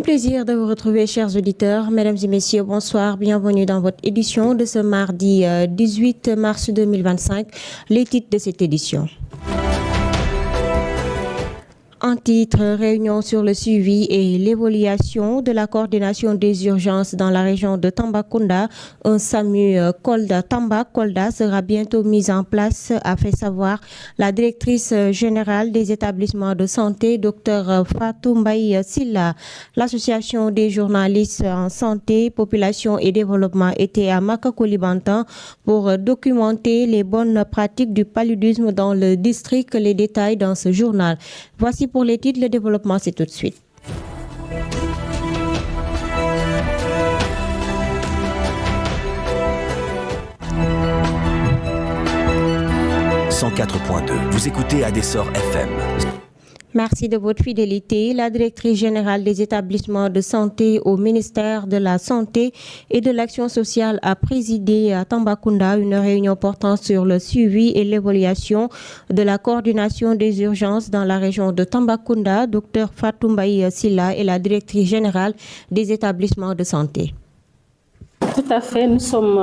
plaisir de vous retrouver, chers auditeurs. Mesdames et messieurs, bonsoir. Bienvenue dans votre édition de ce mardi 18 mars 2025. Les titres de cette édition. Un titre, réunion sur le suivi et l'évaluation de la coordination des urgences dans la région de Tambacounda. Un SAMU Tamba-Kolda sera bientôt mis en place, a fait savoir la directrice générale des établissements de santé, Dr Fatou Mbaye Silla. L'association des journalistes en santé, population et développement était à Makakolibantan pour documenter les bonnes pratiques du paludisme dans le district. Les détails dans ce journal. Voici pour les titres, le développement, c'est tout de suite. « 104.2 » Vous écoutez Adessor FM. Merci de votre fidélité. La directrice générale des établissements de santé au ministère de la Santé et de l'Action sociale a présidé à Tambacounda une réunion portant sur le suivi et l'évaluation de la coordination des urgences dans la région de Tambacounda. Dr Fatou Mbaye Silla est la directrice générale des établissements de santé. Tout à fait, nous sommes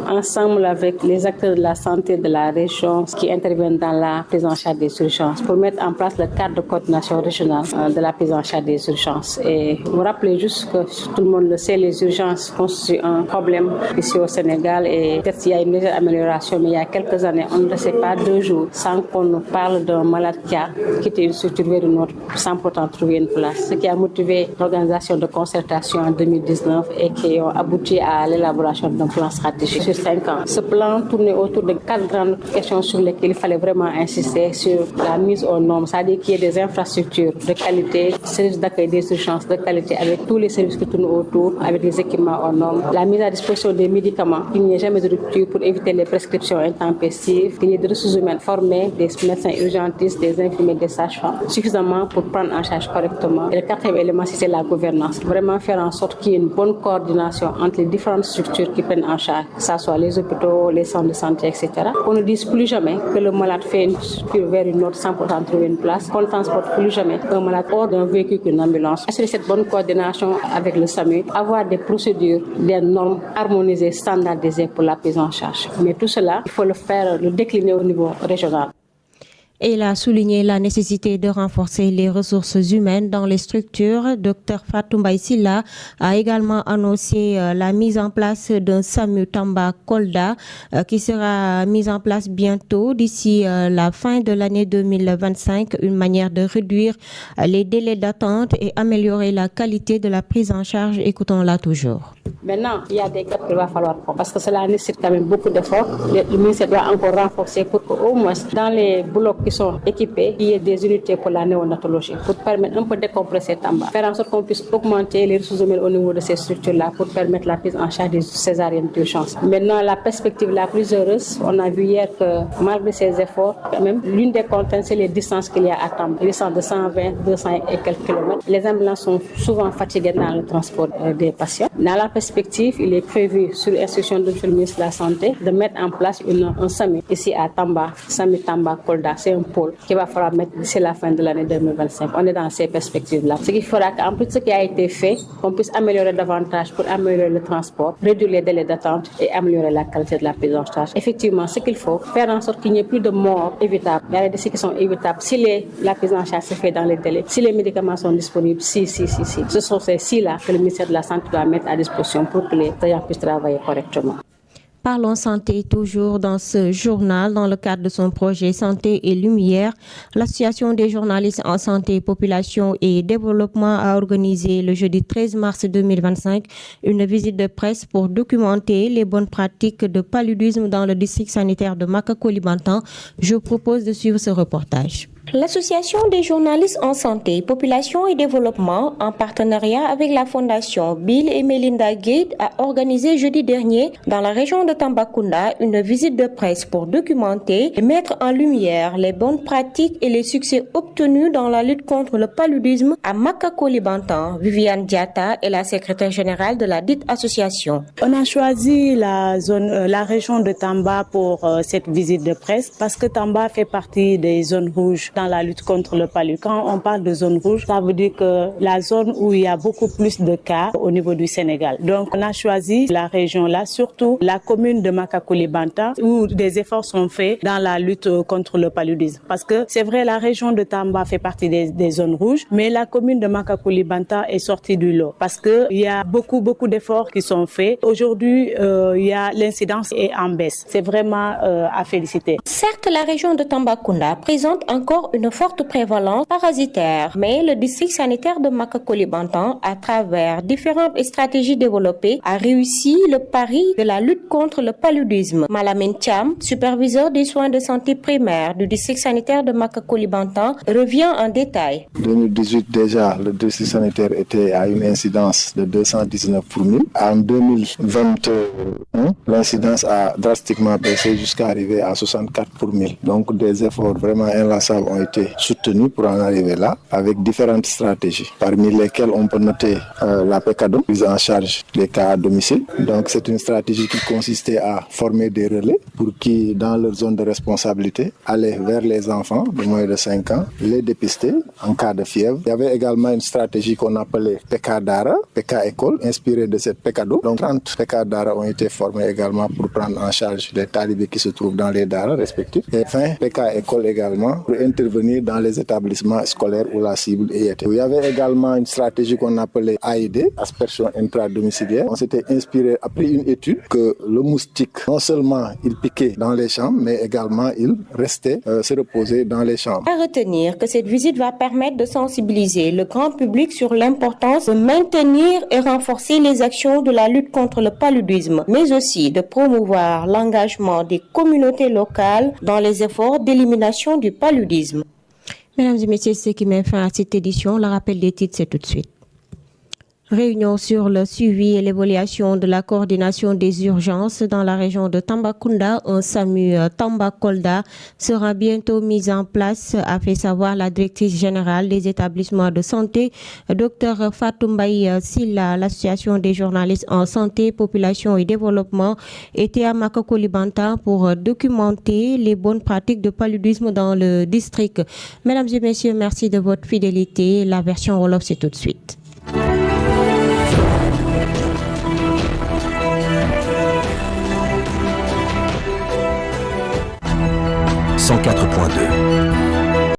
ensemble avec les acteurs de la santé de la région qui interviennent dans la prise en charge des urgences pour mettre en place le cadre de coordination régionale de la prise en charge des urgences. Et vous rappelez juste que tout le monde le sait, les urgences constituent un problème ici au Sénégal et peut-être qu'il y a une légère amélioration, mais il y a quelques années, on ne restait pas 2 jours sans qu'on nous parle d'un malade qui a quitté une structure vers une autre sans pourtant trouver une place. Ce qui a motivé l'organisation de concertation en 2019 et qui ont abouti à l'élaboration d'un plan stratégique sur 5 ans. Ce plan tournait autour de 4 grandes questions sur lesquelles il fallait vraiment insister sur la mise aux normes, c'est-à-dire qu'il y ait des infrastructures de qualité, services d'accueil des urgences de qualité avec tous les services qui tournent autour, avec les équipements aux normes, la mise à disposition des médicaments, qu'il n'y ait jamais de rupture pour éviter les prescriptions intempestives, qu'il y ait des ressources humaines formées, des médecins urgentistes, des infirmiers, des sages-femmes, suffisamment pour prendre en charge correctement. Et le 4e élément, c'est la gouvernance. Vraiment faire en sorte qu'il y ait une bonne coordination entre les différentes structures qui prennent en charge, que ce soit les hôpitaux, les centres de santé, etc. On ne dise plus jamais que le malade fait une structure vers une autre sans pourtant trouver une place. On ne transporte plus jamais un malade hors d'un véhicule qu'une ambulance. Assurer cette bonne coordination avec le SAMU, avoir des procédures, des normes harmonisées, standardisées pour la prise en charge. Mais tout cela, il faut le décliner au niveau régional. Et il a souligné la nécessité de renforcer les ressources humaines dans les structures. Dr Fatou Mbaye Silla a également annoncé la mise en place d'un SAMU Tamba-Kolda qui sera mis en place bientôt d'ici la fin de l'année 2025. Une manière de réduire les délais d'attente et améliorer la qualité de la prise en charge. Écoutons-la toujours. Maintenant, il y a des gaps qu'il va falloir prendre parce que cela nécessite quand même beaucoup d'efforts. Le ministère doit encore renforcer pour qu'au moins dans les blocs qui sont équipés, il y ait des unités pour la néonatologie pour permettre un peu de décompresser Tamba, faire en sorte qu'on puisse augmenter les ressources humaines au niveau de ces structures-là pour permettre la prise en charge des césariennes d'urgence. Maintenant, la perspective la plus heureuse, on a vu hier que malgré ces efforts, quand même, l'une des contraintes, c'est les distances qu'il y a à Tamba. Les distances de 120, 200 et quelques kilomètres. Les ambulances sont souvent fatiguées dans le transport des patients. Dans la perspective, il est prévu, sur l'instruction du ministre de la Santé, de mettre en place un SAMU ici à Tamba, SAMU Tamba-Kolda. C'est un pôle qu'il va falloir mettre d'ici la fin de l'année 2025. On est dans ces perspectives-là. Ce qu'il faudra qu'en plus de ce qui a été fait, qu'on puisse améliorer davantage pour améliorer le transport, réduire les délais d'attente et améliorer la qualité de la prise en charge. Effectivement, ce qu'il faut, faire en sorte qu'il n'y ait plus de morts évitables. Il y a des décès qui sont évitables si la prise en charge se fait dans les délais, si les médicaments sont disponibles, si. Ce sont ces si-là que le ministère de la Santé doit mettre à disposition pour que les agents puissent travailler correctement. Parlons santé toujours dans ce journal. Dans le cadre de son projet Santé et Lumière, l'Association des journalistes en santé, population et développement a organisé le jeudi 13 mars 2025 une visite de presse pour documenter les bonnes pratiques de paludisme dans le district sanitaire de Makakolibantan. Je vous propose de suivre ce reportage. L'Association des journalistes en santé, population et développement, en partenariat avec la Fondation Bill et Melinda Gates, a organisé jeudi dernier dans la région de Tambacounda une visite de presse pour documenter et mettre en lumière les bonnes pratiques et les succès obtenus dans la lutte contre le paludisme à Makakolibantan. Viviane Diata est la secrétaire générale de la dite association. On a choisi la région de Tamba pour cette visite de presse parce que Tamba fait partie des zones rouges dans la lutte contre le paludisme. Quand on parle de zone rouge, ça veut dire que la zone où il y a beaucoup plus de cas au niveau du Sénégal. Donc, on a choisi la région là, surtout la commune de Makacoulibantang, où des efforts sont faits dans la lutte contre le paludisme. Parce que c'est vrai, la région de Tamba fait partie des zones rouges, mais la commune de Makacoulibantang est sortie du lot parce que il y a beaucoup d'efforts qui sont faits. Aujourd'hui, l'incidence est en baisse. C'est vraiment à féliciter. Certes, la région de Tambacounda présente encore une forte prévalence parasitaire, mais le district sanitaire de Makacoulibantang, à travers différentes stratégies développées, a réussi le pari de la lutte contre le paludisme. Malamine Thiam, superviseur des soins de santé primaires du district sanitaire de Makacoulibantang, revient en détail. En 2018, déjà, le district sanitaire était à une incidence de 219 pour 1000. En 2021, l'incidence a drastiquement baissé jusqu'à arriver à 64 pour 1000. Donc, des efforts vraiment inlassables ont été soutenus pour en arriver là, avec différentes stratégies, parmi lesquelles on peut noter la PECADO, prise en charge des cas à domicile. Donc, c'est une stratégie qui consistait à former des relais pour qui, dans leur zone de responsabilité, allaient vers les enfants de moins de 5 ans, les dépister en cas de fièvre. Il y avait également une stratégie qu'on appelait PECA Dara, PECA École, inspirée de cette PECADO. Donc 30 PECA Dara ont été formés également pour prendre en charge les talibés qui se trouvent dans les Dara respectifs. Et enfin, PECA École également pour intervenir dans les établissements scolaires où la cible y était. Il y avait également une stratégie qu'on appelait AID, aspersion intradomiciliaire. On s'était inspiré, après une étude, que le moustique, non seulement il piquait dans les chambres, mais également il restait se reposer dans les chambres. À retenir que cette visite va permettre de sensibiliser le grand public sur l'importance de maintenir et renforcer les actions de la lutte contre le paludisme, mais aussi de promouvoir l'engagement des communautés locales dans les efforts d'élimination du paludisme. Mesdames et messieurs, ce qui met fin à cette édition, le rappel des titres, c'est tout de suite. Réunion sur le suivi et l'évaluation de la coordination des urgences dans la région de Tambacounda. Un SAMU Tambacolda sera bientôt mis en place, a fait savoir la directrice générale des établissements de santé, Dr Fatoumbaye Silla. L'association des journalistes en santé, population et développement était à Makacoulibantang pour documenter les bonnes pratiques de paludisme dans le district. Mesdames et messieurs, merci de votre fidélité. La version Wolof, c'est tout de suite. 104.2